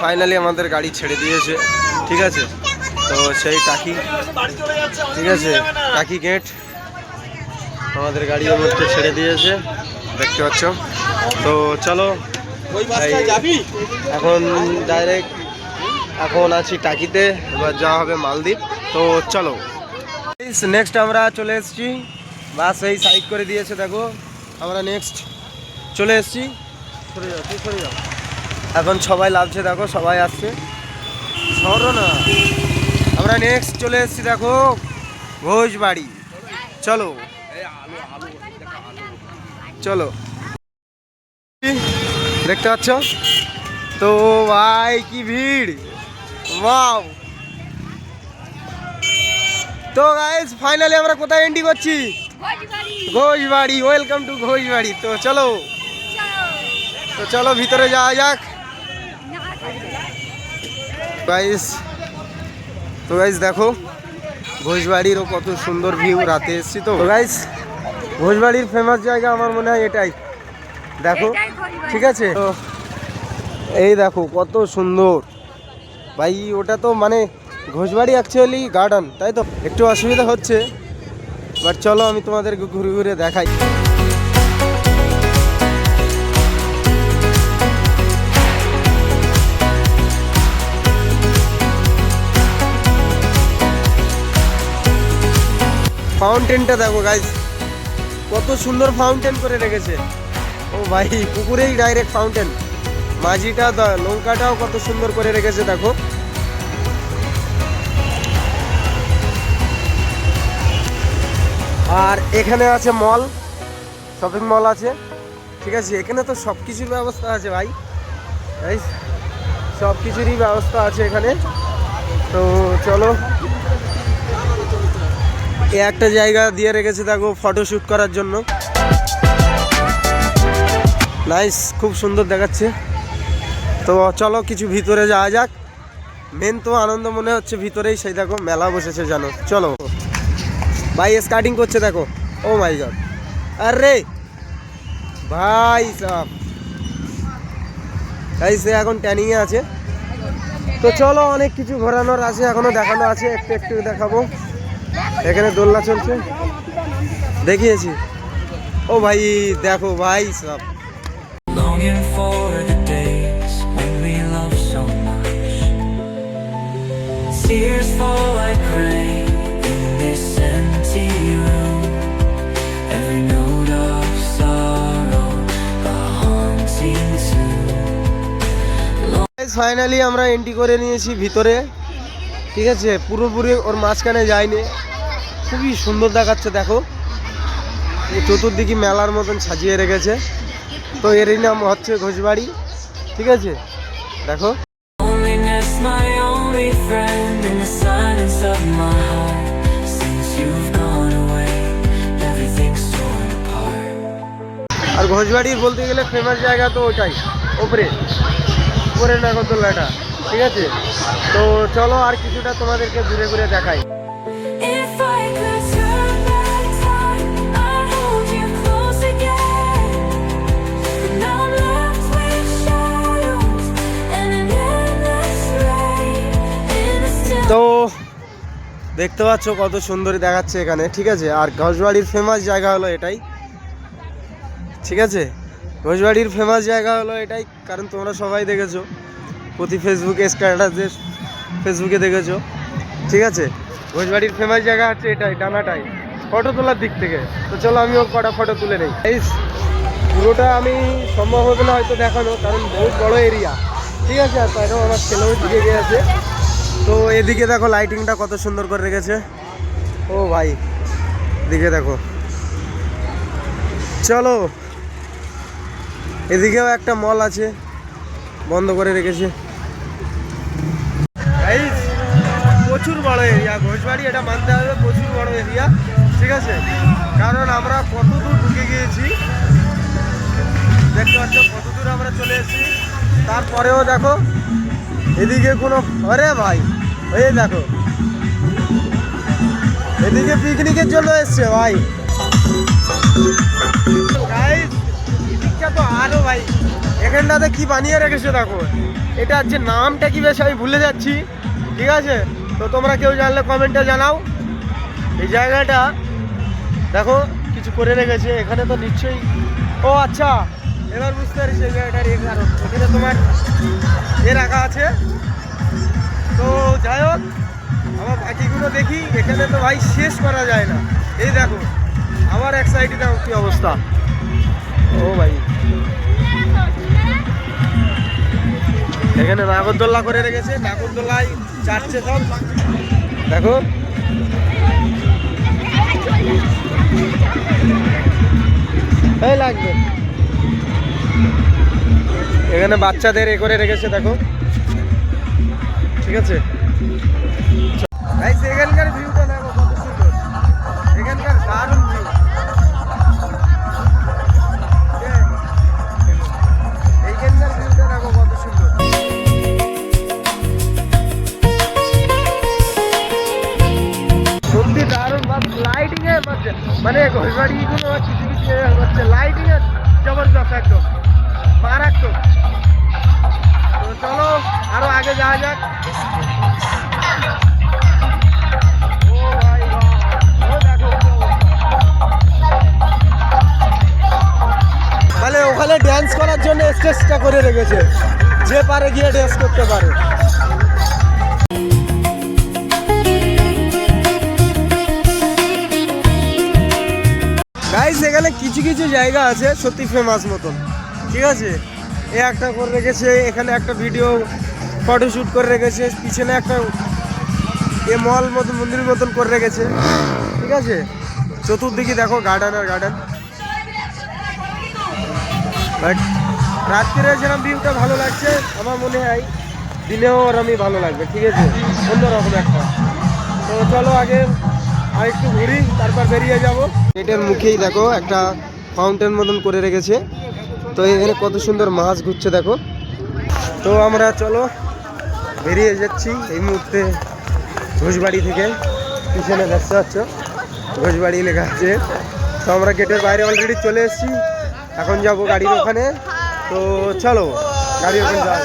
Finally আমাদের গাড়ি ছেড়ে দিয়েছে, ঠিক আছে। তো সেই টাকি, ঠিক আছে, টাকি গেট আমাদের গাড়ি এর মধ্যে ছেড়ে দিয়েছে, দেখতে পাচ্ছ। তো চলো এখন ডাইরেক্ট এখন আছি টাকিতে, এবার যাওয়া হবে মালদ্বীপ। তো চলো নেক্সট আমরা চলে এসেছি, বাস এই সাইড করে দিয়েছে, দেখো আমরা নেক্সট চলে এসেছি। সরে যাও, তুই সরে যাও। এখন সবাই লাভছে, দেখো সবাই আসছে, সরো না। আমরা নেক্সট চলে এসেছি, দেখো ঘোষবাড়ি। চলো চলো, দেখতে পাচ্ছ তো ভাই কি ভিড়, ওয়াও। তো গাইস ফাইনালি আমরা কোথায় এন্ট্রি করছি? ঘোষবাড়ি। Welcome to Ghoshbari. তো চলো, তো চলো ভিতরে যাওয়া যাক গাইস। তো গাইস দেখো ঘোষবাড়িরও কত সুন্দর ভিউ, রাতে এসেছি তো গাইস। ঘোষবাড়ির ফেমাস জায়গা আমার মনে হয় এটাই, দেখো, ঠিক আছে। তো এই দেখো কত সুন্দর ভাই, ওটা তো মানে ঘোষবাড়ি অ্যাকচুয়ালি গার্ডেন, তাই তো একটু অসুবিধা হচ্ছে, বাট চলো আমি তোমাদের ঘুরে ঘুরে দেখাই। ফাউন্টেনটা দেখো গাইস, কত সুন্দর ফাউন্টেন করে রেখেছে। ও ভাই পুকুরেই ডাইরেক্ট ফাউন্টেন, মাঝিটা নৌকাটাও কত সুন্দর করে রেখেছে দেখো। আর এখানে আছে মল, শপিং মল আছে, ঠিক আছে। এখানে তো সব কিছুর ব্যবস্থা আছে ভাই, সব কিছুরই ব্যবস্থা আছে এখানে। তো চলো, একটা জায়গা দিয়ে রেখেছে দেখো ফটোশ্যুট করার জন্য, নাইস, খুব সুন্দর দেখাচ্ছে। তো চলো কিছু ভিতরে যাওয়া যাক, মেন তো আনন্দ মনে হচ্ছে ভিতরেই, সেই দেখো মেলা বসেছে জানো। চলো ভাই স্টার্টিং করছে দেখো, ও মাই গড, আরে ভাই সাব ভাই সে এখন ট্যানিংয়ে আছে। তো চলো অনেক কিছু ঘোরানোর আছে, এখনো দেখানো আছে, একটু একটু দেখাবো। এখানে দোলনা চলছে, দেখিয়েছি। ও ভাই দেখো ভাই সব, tears fall like rain in this empty room. Every note of sorrow a haunting tune. Finally আমরা এন্ট্রি করে নিয়েছি ভিতরে, ঠিক আছে। পুরোপুরি ওর মাঝখানে যায়নি, খুবই সুন্দর দেখাচ্ছে দেখো, চতুর্দিকে মেলার মতন সাজিয়ে রেখেছে। তো এরই নাম হচ্ছে ঘোষবাড়ি, ঠিক আছে। দেখো আর ঘোষবাড়ির বলতে গেলে ফেমাস জায়গা তো ওটাই, উপরে নাগরদোল্লাটা, ঠিক আছে। তো চলো আর কিছুটা তোমাদেরকে ঘুরে ঘুরে দেখাই। তো দেখতে পাচ্ছ কত সুন্দরী দেখাচ্ছে এখানে, ঠিক আছে। আর ঘোষবাড়ির ফেমাস জায়গা হলো এটাই, ঠিক আছে। ঘোষবাড়ির ফেমাস জায়গা হলো এটাই, কারণ তোমরা সবাই দেখেছো প্রতি ফেসবুকে স্ট্যাটাসে, ফেসবুকে দেখেছো, ঠিক আছে। ঘোষবাড়ির ফেমাস জায়গা হচ্ছে এটাই, ডানাটাই, ফটো তোলার দিক থেকে। তো চলো আমিও কটা ফটো তুলে নেই। এই পুরোটা আমি সম্ভব হবে না হয়তো দেখানো, কারণ বহুত বড় এরিয়া, ঠিক আছে। আর তাইও আমার ছেলেও দিকে গিয়েছে। তো এদিকে দেখো লাইটিংটা কত সুন্দর করে রেখেছে, ও ভাই এদিকে দেখো। চলো এদিকেও একটা মল আছে, বন্ধ করে রেখেছে। প্রচুর বড় এরিয়া ঘোষবাড়ি, এটা মানতে হবে, প্রচুর বড় এরিয়া, ঠিক আছে। কারণ আমরা কত দূর ঢুকে গিয়েছি, দেখতে পাচ্ছ কত দূর আমরা চলে এসেছি। তারপরেও দেখো এদিকে কোনো, আরে ভাই এই দেখো এদিকে পিকনিকের জন্য এসছে ভাই, এদিকটা তো আরো ভাই এখানটাতে কি বানিয়ে রেখেছে দেখো, এটা যে নামটা কি বেশ আমি ভুলে যাচ্ছি, ঠিক আছে? তো তোমরা কেউ জানলে কমেন্টে জানাও। এই জায়গাটা দেখো কিছু করে রেখেছে এখানে, তো নিশ্চয়ই, ও আচ্ছা এবার বুঝতে পারছি এই জায়গাটার এর কারণ, এখানে তোমার এ রাখা আছে। তো যাই হোক, আমার বাকিগুলো দেখি, এখানে তো ভাই শেষ করা যায় না। এই দেখো আবার এক সাইডে দেখো কি অবস্থা, ও ভাই এখানে নাগরদোল্লা করে রেখেছে, নাগরদোল্লায় চাটছে সব দেখো। এই লাগবে, এখানে বাচ্চাদের এ করে রেখেছে দেখো, ঠিক আছে? এখানকার ভিউটা দেখো কত সুন্দর, এখানকার দারুণ ভিউ। এইখানকার ভিউটা দেখো কত সুন্দর। সত্যি দারুণ, লাইটিং এর মানে ঘড়বাড়ি গুলো কিছু কিছু হচ্ছে লাইটিং এর জবরদস্ত, একদম মারাত্মক। তো চলো আরো আগে যাওয়া যাক। মানে ওখানে ড্যান্স করার জন্য স্টেজটা করে রেখেছে, যে পারে গিয়ে ড্যান্স করতে পারে। গাইস এখানে কিছু কিছু জায়গা আছে সত্যি ফেমাস মতন, ঠিক আছে? এ একটা করে রেখেছে, এখানে একটা ভিডিও ফটোশ্যুট করে রেখেছে, পিছনে একটা এ মল মতন মন্দির মতন করে রেখেছে, ঠিক আছে? চতুর্দিকে দেখো গার্ডেন আর গার্ডেন। বাট রাত্রে যেরকম ভিউটা ভালো লাগছে, আমার মনে হয় দিনেও ওরমই ভালো লাগবে, ঠিক আছে? অন্যরকম একটা। তো চলো আগে আর একটু ঘুরি, তারপর বেরিয়ে যাব। এটার মুখেই দেখো একটা ফাউন্টেন মতন করে রেখেছে, তো এখানে কত সুন্দর মাছ ঘুরছে দেখো। তো আমরা চলো বেরিয়ে যাচ্ছি এই মুহূর্তে ঘোষবাড়ি থেকে। পিছনে দেখতে পাচ্ছ ঘোষবাড়ি লেখা আছে। তো আমরা গেটের বাইরে অলরেডি চলে এসেছি, এখন যাব গাড়ির ওখানে। তো চলো গাড়ির ওখানে যাই।